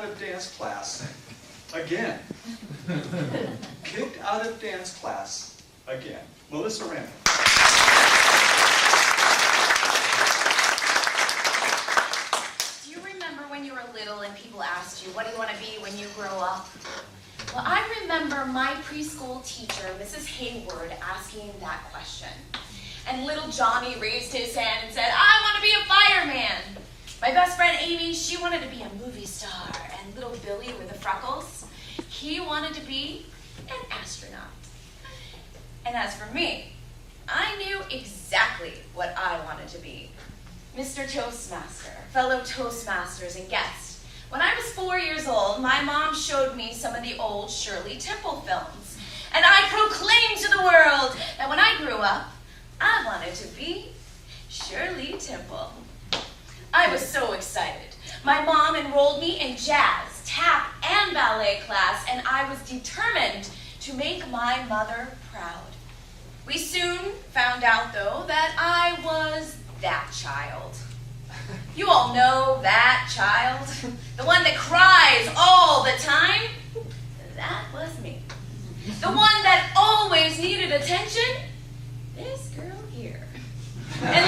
out of dance class again. Kicked out of dance class again. MelissaRandall. Do you remember when you were little and people asked you, what do you want to be when you grow up? Well, I remember my preschool teacher, Mrs. Hayward, asking that question. And little Johnny raised his hand and said, I want to be a fireman. My best friend Amy, she wanted to be a movie star. And little Billy with the freckles, he wanted to be an astronaut. And as for me, I knew exactly what I wanted to be. Mr. Toastmaster, fellow Toastmasters and guests. When I was 4 years old, my mom showed me some of the old Shirley Temple films. And I proclaimed to the world that when I grew up, I wanted to be Shirley Temple. I was so excited. My mom enrolled me in jazz, tap, and ballet class, and I was determined to make my mother proud. We soon found out, though, that I was that child. You all know that child, the one that cries all the time. That was me. The one that always needed attention. This girl here. And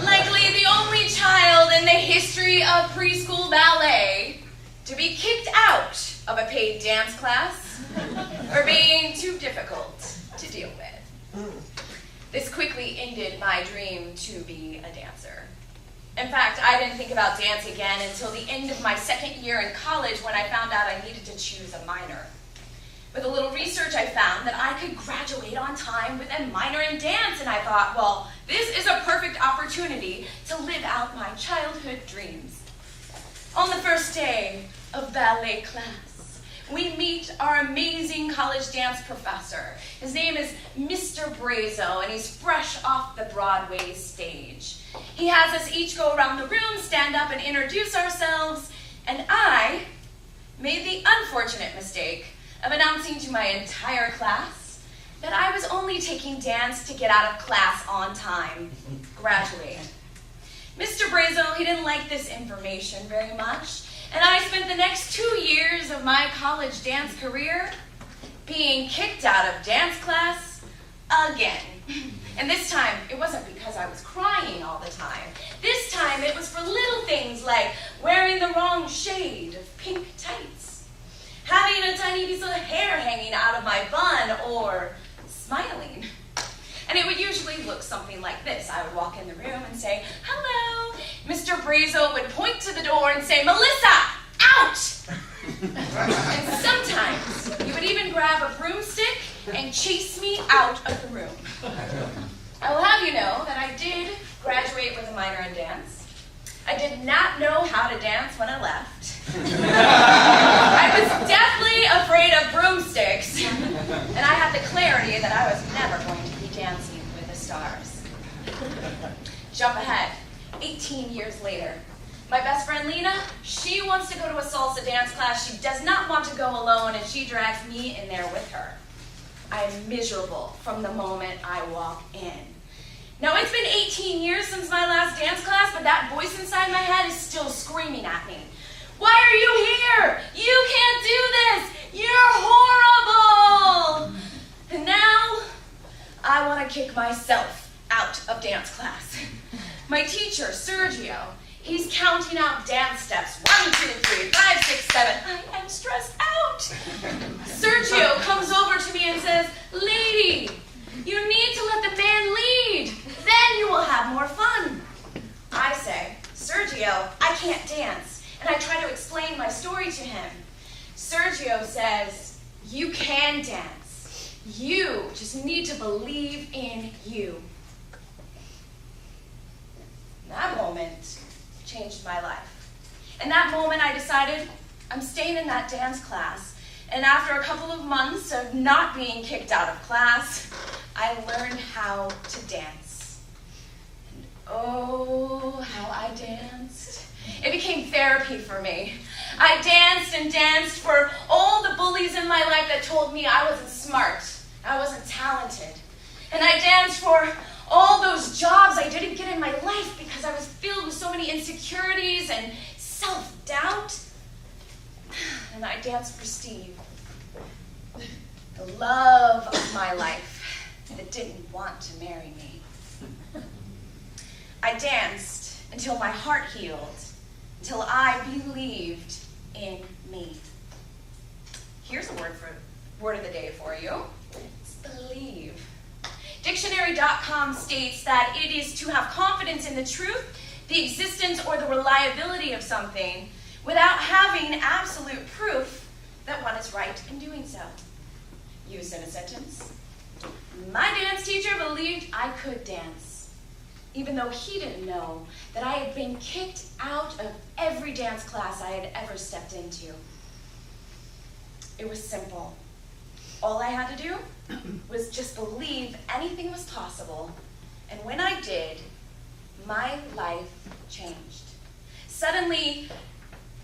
likely the only child in the history of preschool ballet to be kicked out of a paid dance class for being too difficult to deal with. This quickly ended my dream to be a dancer. In fact, I didn't think about dance again until the end of my second year in college when I found out I needed to choose a minor. With a little research, I found that I could graduate on time with a minor in dance, and I thought, well, this is a perfect opportunity to live out my childhood dreams. On the first day of ballet class, we meet our amazing college dance professor. His name is Mr. Brazo, and he's fresh off the Broadway stage. He has us each go around the room, stand up, and introduce ourselves, and I made the unfortunate mistake of announcing to my entire class that I was only taking dance to get out of class on time, graduate. Mr. Brazo, he didn't like this information very much, and I spent the next 2 years of my college dance career being kicked out of dance class again. And this time, it wasn't because I was crying all the time. This time, it was for little things like wearing the wrong shade of pink tights, having a tiny piece of hair hanging out of my bun, or smiling. And it would usually look something like this. I would walk in the room and say, hello. Mr. Brazo would point to the door and say, Melissa, out! And sometimes he would even grab a broomstick and chase me out of the room. I will have you know that I did graduate with a minor in dance. I did not know how to dance when I left. I was deathly afraid of broomsticks, and I had the clarity that I was never going to be dancing with the stars. Jump ahead, 18 years later. My best friend Lena, she wants to go to a salsa dance class. She does not want to go alone, and she drags me in there with her. I am miserable from the moment I walk in. Now, it's been 18 years since my last dance class, but that voice inside my head is still screaming at me. Why are you here? You can't do this. You're horrible. And now, I want to kick myself out of dance class. My teacher, Sergio, he's counting out dance steps. 1, 2, 3, 5, 6, 7. I am stressed out. Sergio comes over to me and says, lady, you need to let the man lead. Then you will have more fun. I say, Sergio, I can't dance. And I try to explain my story to him. Sergio says, you can dance. You just need to believe in you. That moment changed my life. In that moment, I decided I'm staying in that dance class. And after a couple of months of not being kicked out of class, I learned how to dance. And oh, how I danced. It became therapy for me. I danced and danced for all the bullies in my life that told me I wasn't smart, I wasn't talented. And I danced for all those jobs I didn't get in my life because I was filled with so many insecurities and self-doubt. out, and I danced for Steve, the love of my life that didn't want to marry me. I danced until my heart healed, until I believed in me. Here's a word of the day for you. It's believe. Dictionary.com states that it is to have confidence in the truth, the existence, or the reliability of something without having absolute proof that one is right in doing so. Used in a sentence. My dance teacher believed I could dance, even though he didn't know that I had been kicked out of every dance class I had ever stepped into. It was simple. All I had to do was just believe anything was possible, and when I did, my life changed. Suddenly,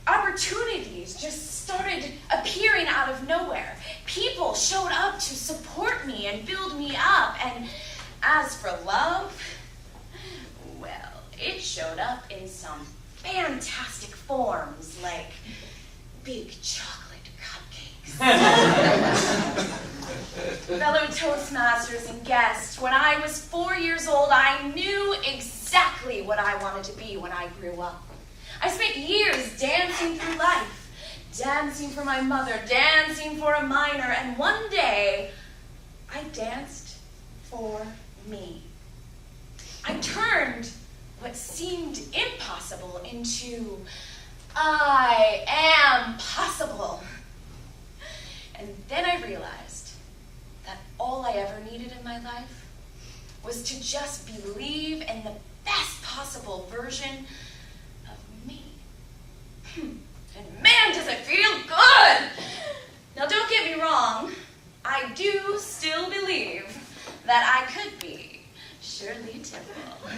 opportunities just started appearing out of nowhere. People showed up to support me and build me up, and as for love, well, it showed up in some fantastic forms like big chocolate cupcakes. Fellow Toastmasters and guests, when I was 4 years old, I knew exactly what I wanted to be when I grew up. I spent years dancing through life, dancing for my mother, dancing for a minor, and one day, I danced for me. I turned what seemed impossible into I am possible. And then I realized that all I ever needed in my life was to just believe in the best possible version of me. And man, does it feel good! Now don't get me wrong, I do still believe that I could be Shirley Temple,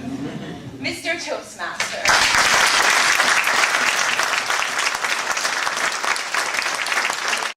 Mr. Toastmaster.